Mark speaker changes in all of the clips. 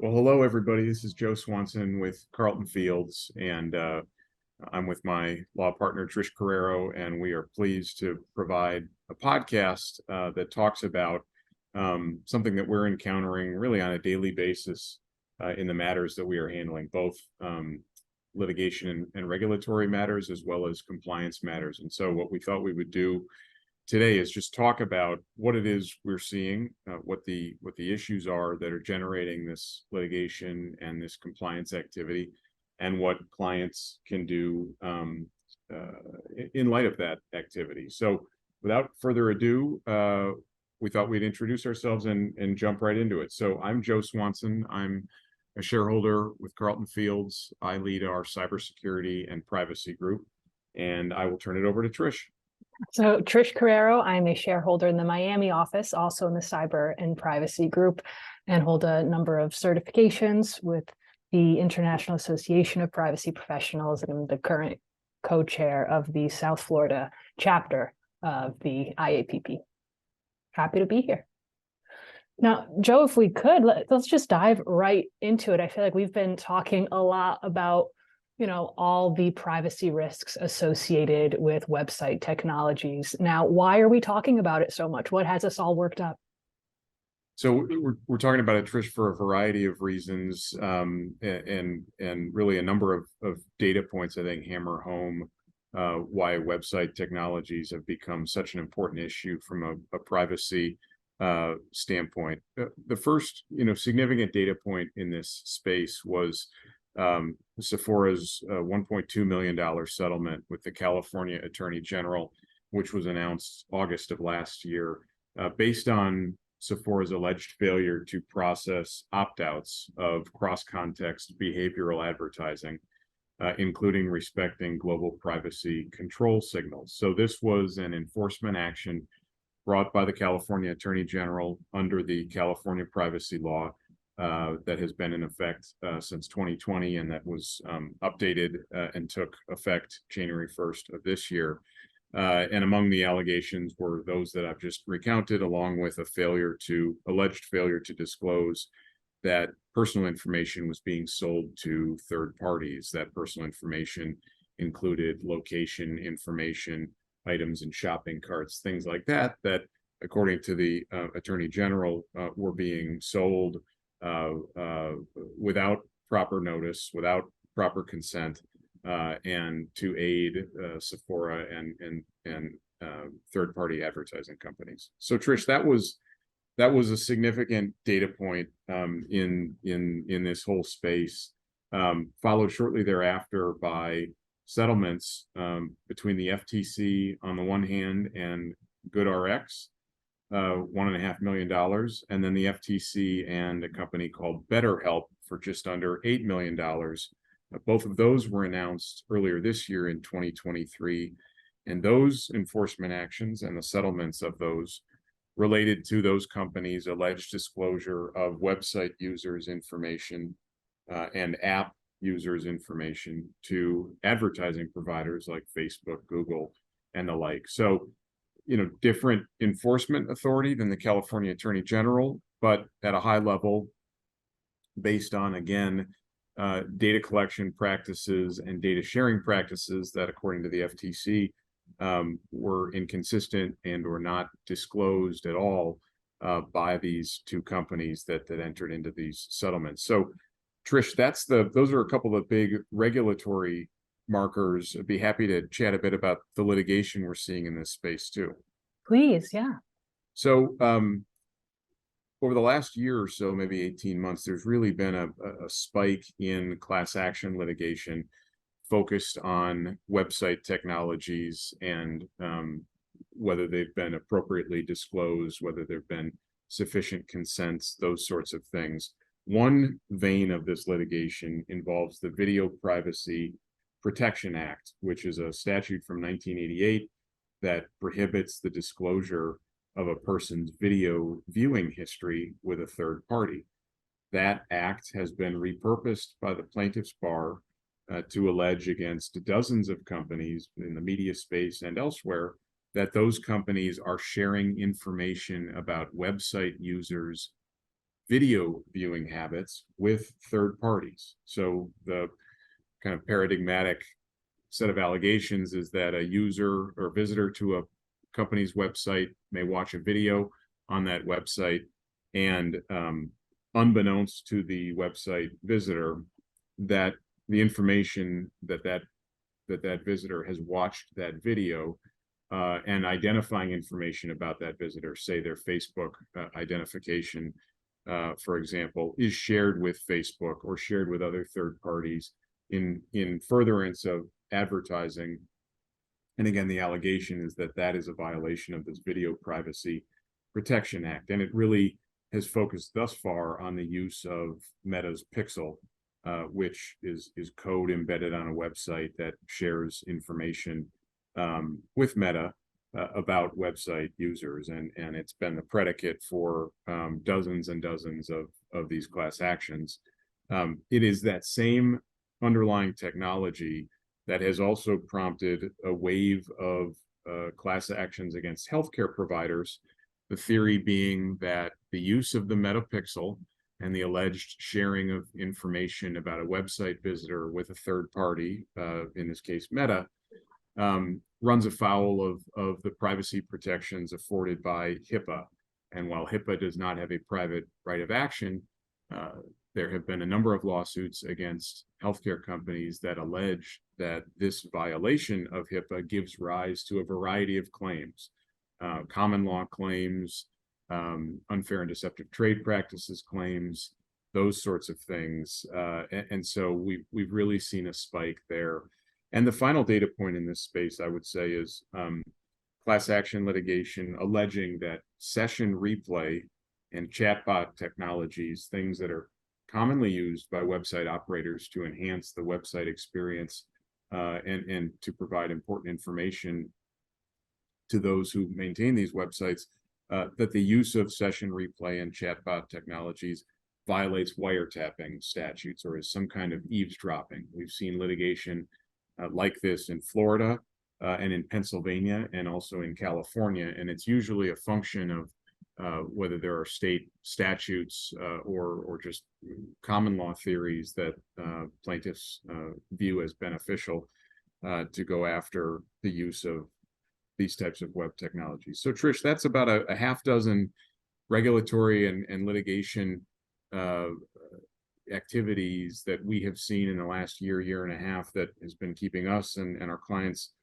Speaker 1: Well, hello, everybody. This is Joe Swanson with Carlton Fields, and I'm with my law partner, Trish Carrero, and we are pleased to provide a podcast that talks about something that we're encountering really on a daily basis in the matters that we are handling, both litigation and regulatory matters, as well as compliance matters. And so what we thought we would do today is just talk about what it is we're seeing, what the issues are that are generating this litigation and this compliance activity, and what clients can do in light of that activity. So without further ado, we thought we'd introduce ourselves and jump right into it. So I'm Joe Swanson. I'm a shareholder with Carlton Fields. I lead our cybersecurity and privacy group, and I will turn it over to Trish.
Speaker 2: So Trish Carrero, I'm a shareholder in the Miami office, also in the cyber and privacy group, and hold a number of certifications with the International Association of Privacy Professionals, and I'm the current co-chair of the South Florida chapter of the IAPP. Happy to be here. Now, Joe, if we could, let's just dive right into it. I feel like we've been talking a lot about all the privacy risks associated with website technologies. Now, why are we talking about it so much? What has us all worked up?
Speaker 1: So we're talking about it, Trish, for a variety of reasons, and really a number of data points, I think, hammer home why website technologies have become such an important issue from a privacy standpoint. The first, significant data point in this space was Sephora's $1.2 million settlement with the California Attorney General, which was announced August of last year, based on Sephora's alleged failure to process opt-outs of cross-context behavioral advertising, including respecting global privacy control signals. So this was an enforcement action brought by the California Attorney General under the California privacy law that has been in effect since 2020, and that was updated and took effect January 1st of this year. And among the allegations were those that I've just recounted, along with alleged failure to disclose that personal information was being sold to third parties. That personal information included location information, items in shopping carts, things like that, that according to the Attorney General were being sold without proper notice, without proper consent, and to aid Sephora and third-party advertising companies. So, Trish, that was a significant data point in this whole space. Followed shortly thereafter by settlements between the FTC on the one hand and GoodRx, $1.5 million, and then the FTC and a company called BetterHelp for just under $8 million. Both of those were announced earlier this year in 2023, and those enforcement actions and the settlements of those related to those companies' alleged disclosure of website users' information and app users' information to advertising providers like Facebook, Google, and the like. So, different enforcement authority than the California Attorney General, but at a high level, based on, again, data collection practices and data sharing practices that, according to the FTC, were inconsistent and or not disclosed at all by these two companies that entered into these settlements. So, Trish, those are a couple of big regulatory markers. I'd be happy to chat a bit about the litigation we're seeing in this space too.
Speaker 2: Please, yeah.
Speaker 1: So over the last year or so, maybe 18 months, there's really been a spike in class action litigation focused on website technologies and whether they've been appropriately disclosed, whether there've been sufficient consents, those sorts of things. One vein of this litigation involves the Video Privacy Protection Act, which is a statute from 1988 that prohibits the disclosure of a person's video viewing history with a third party. That act has been repurposed by the plaintiff's bar to allege against dozens of companies in the media space and elsewhere that those companies are sharing information about website users video viewing habits with third parties. So the kind of paradigmatic set of allegations is that a user or visitor to a company's website may watch a video on that website, and unbeknownst to the website visitor, that the information that visitor has watched that video, and identifying information about that visitor, say their Facebook identification, for example, is shared with Facebook or shared with other third parties in furtherance of advertising. And again, the allegation is that that is a violation of this Video Privacy Protection Act. And it really has focused thus far on the use of Meta's Pixel, which is code embedded on a website that shares information with Meta about website users. And it's been the predicate for dozens and dozens of these class actions. It is that same underlying technology that has also prompted a wave of class actions against healthcare providers, the theory being that the use of the Meta Pixel and the alleged sharing of information about a website visitor with a third party, in this case Meta, runs afoul of the privacy protections afforded by HIPAA. And while HIPAA does not have a private right of action, there have been a number of lawsuits against healthcare companies that allege that this violation of HIPAA gives rise to a variety of claims, common law claims, unfair and deceptive trade practices claims, those sorts of things. And so we've really seen a spike there. And the final data point in this space, I would say, is class action litigation alleging that session replay and chatbot technologies, things that are commonly used by website operators to enhance the website experience and to provide important information to those who maintain these websites, that the use of session replay and chatbot technologies violates wiretapping statutes or is some kind of eavesdropping. We've seen litigation like this in Florida and in Pennsylvania and also in California, and it's usually a function of whether there are state statutes or just common law theories that plaintiffs view as beneficial to go after the use of these types of web technologies. So Trish, that's about a half dozen regulatory and litigation activities that we have seen in the last year and a half that has been keeping us and our clients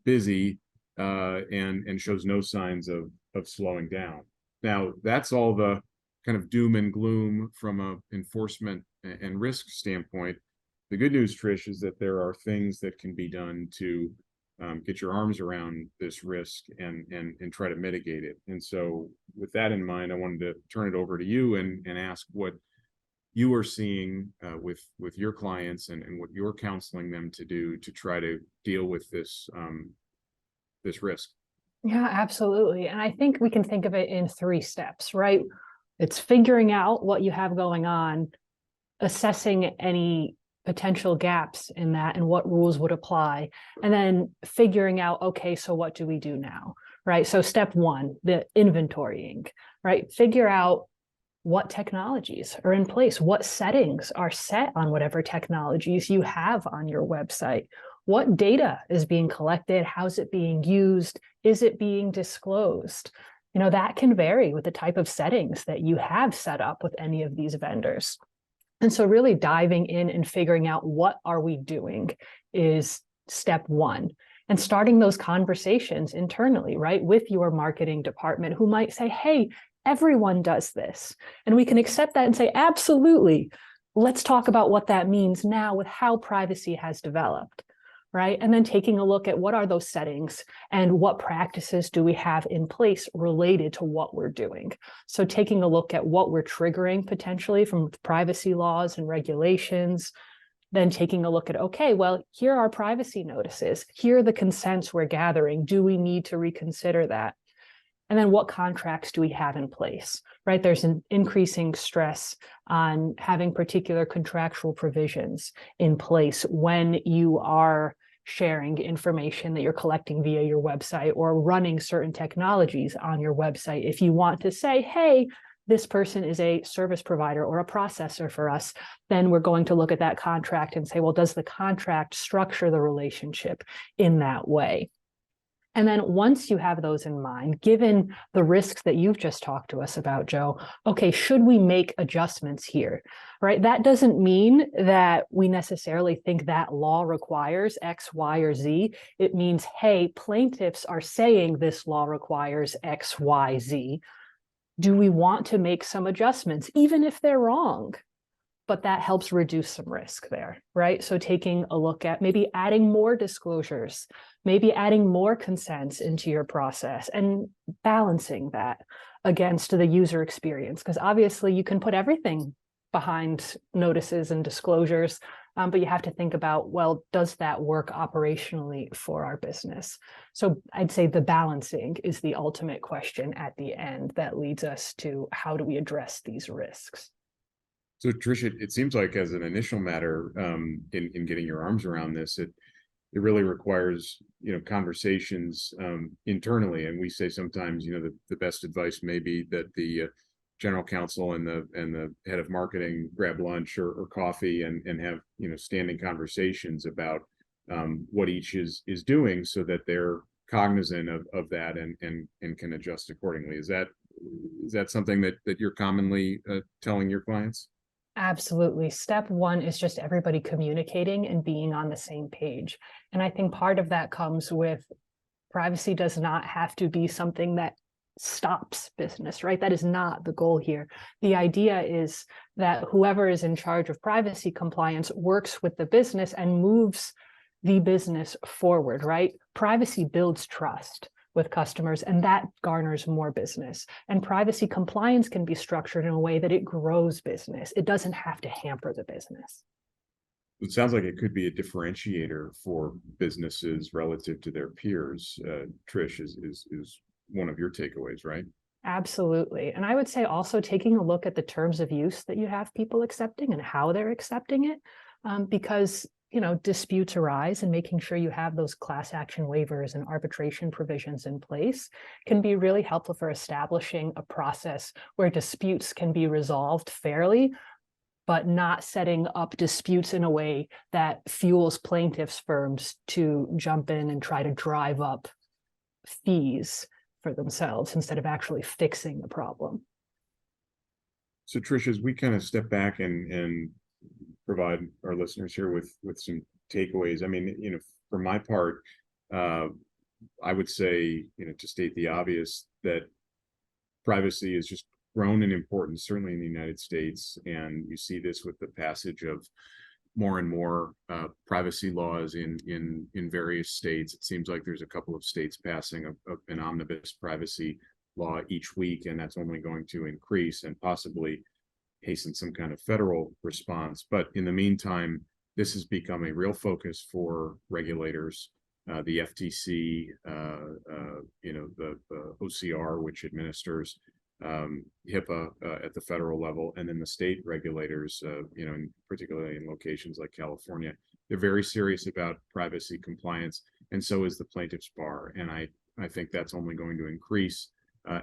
Speaker 1: busy and shows no signs of slowing down. Now, that's all the kind of doom and gloom from a enforcement and risk standpoint. The good news, Trish, is that there are things that can be done to get your arms around this risk and try to mitigate it. And so with that in mind, I wanted to turn it over to you and ask what you are seeing with your clients and what you're counseling them to do to try to deal with this risk.
Speaker 2: Yeah, absolutely. And I think we can think of it in 3 steps, right? It's figuring out what you have going on, assessing any potential gaps in that and what rules would apply, and then figuring out, okay, so what do we do now, right? So step 1, the inventorying, right? Figure out what technologies are in place, what settings are set on whatever technologies you have on your website. What data is being collected? How's it being used? Is it being disclosed? You know, that can vary with the type of settings that you have set up with any of these vendors. And so really diving in and figuring out what are we doing is step 1. And starting those conversations internally, right, with your marketing department, who might say, hey, everyone does this. And we can accept that and say, absolutely, let's talk about what that means now with how privacy has developed. Right? And then taking a look at what are those settings and what practices do we have in place related to what we're doing. So taking a look at what we're triggering potentially from privacy laws and regulations, then taking a look at, okay, well, here are privacy notices. Here are the consents we're gathering. Do we need to reconsider that? And then what contracts do we have in place, right? There's an increasing stress on having particular contractual provisions in place when you are sharing information that you're collecting via your website or running certain technologies on your website. If you want to say, hey, this person is a service provider or a processor for us, then we're going to look at that contract and say, well, does the contract structure the relationship in that way? And then once you have those in mind, given the risks that you've just talked to us about, Joe, okay, should we make adjustments here, right? That doesn't mean that we necessarily think that law requires X, Y, or Z. It means, hey, plaintiffs are saying this law requires X, Y, Z. Do we want to make some adjustments, even if they're wrong? But that helps reduce some risk there, right? So taking a look at maybe adding more disclosures, maybe adding more consents into your process and balancing that against the user experience. Because obviously you can put everything behind notices and disclosures, but you have to think about, well, does that work operationally for our business? So I'd say the balancing is the ultimate question at the end that leads us to how do we address these risks?
Speaker 1: So Trish, it seems like as an initial matter, in getting your arms around this, it really requires, conversations internally. And we say sometimes, the best advice may be that the general counsel and the head of marketing grab lunch or coffee and have, standing conversations about what each is doing so that they're cognizant of that and can adjust accordingly. Is that something that you're commonly telling your clients?
Speaker 2: Absolutely. Step one is just everybody communicating and being on the same page. And I think part of that comes with privacy does not have to be something that stops business, right? That is not the goal here. The idea is that whoever is in charge of privacy compliance works with the business and moves the business forward, right? Privacy builds trust with customers, and that garners more business. And privacy compliance can be structured in a way that it grows business. It doesn't have to hamper the business.
Speaker 1: It sounds like it could be a differentiator for businesses relative to their peers. Trish, is one of your takeaways, right?
Speaker 2: Absolutely. And I would say also taking a look at the terms of use that you have people accepting and how they're accepting it, because disputes arise, and making sure you have those class action waivers and arbitration provisions in place can be really helpful for establishing a process where disputes can be resolved fairly, but not setting up disputes in a way that fuels plaintiffs' firms to jump in and try to drive up fees for themselves instead of actually fixing the problem.
Speaker 1: So Trish, as we kind of step back and provide our listeners here with some takeaways. I mean, for my part, I would say, to state the obvious, that privacy has just grown in importance, certainly in the United States. And you see this with the passage of more and more privacy laws in various states. It seems like there's a couple of states passing an omnibus privacy law each week, and that's only going to increase and possibly hasten some kind of federal response. But in the meantime, this has become a real focus for regulators, the FTC, the OCR, which administers HIPAA at the federal level, and then the state regulators, particularly in locations like California. They're very serious about privacy compliance, and so is the plaintiff's bar. And I think that's only going to increase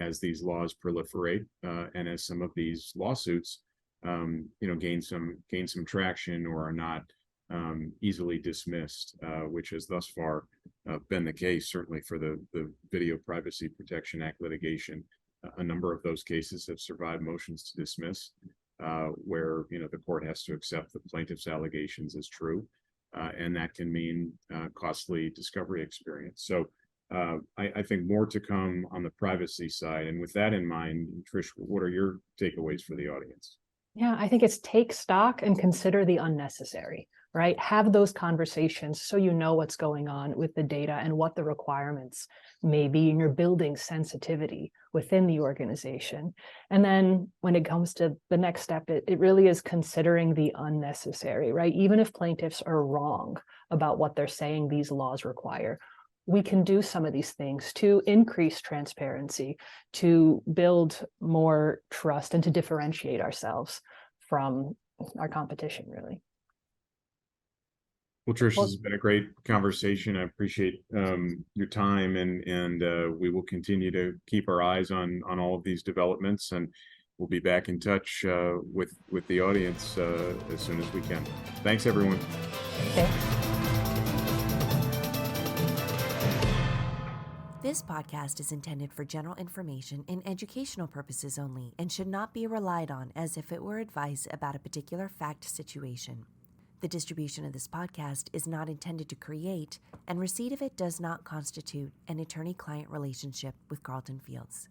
Speaker 1: as these laws proliferate, and as some of these lawsuits, gain some traction or are not easily dismissed, which has thus far been the case, certainly for the Video Privacy Protection Act litigation. A number of those cases have survived motions to dismiss, where the court has to accept the plaintiff's allegations as true, and that can mean costly discovery experience. So I think more to come on the privacy side. And with that in mind, Trish, what are your takeaways for the audience?
Speaker 2: Yeah, I think it's take stock and consider the unnecessary, right? Have those conversations so you know what's going on with the data and what the requirements may be, and you're building sensitivity within the organization. And then when it comes to the next step, it really is considering the unnecessary, right? Even if plaintiffs are wrong about what they're saying these laws require, we can do some of these things to increase transparency, to build more trust, and to differentiate ourselves from our competition, really.
Speaker 1: Well, Trish, this has been a great conversation. I appreciate your time, and we will continue to keep our eyes on all of these developments. And we'll be back in touch with the audience as soon as we can. Thanks, everyone.
Speaker 2: Okay.
Speaker 3: This podcast is intended for general information and educational purposes only and should not be relied on as if it were advice about a particular fact situation. The distribution of this podcast is not intended to create, and receipt of it does not constitute an attorney-client relationship with Carlton Fields.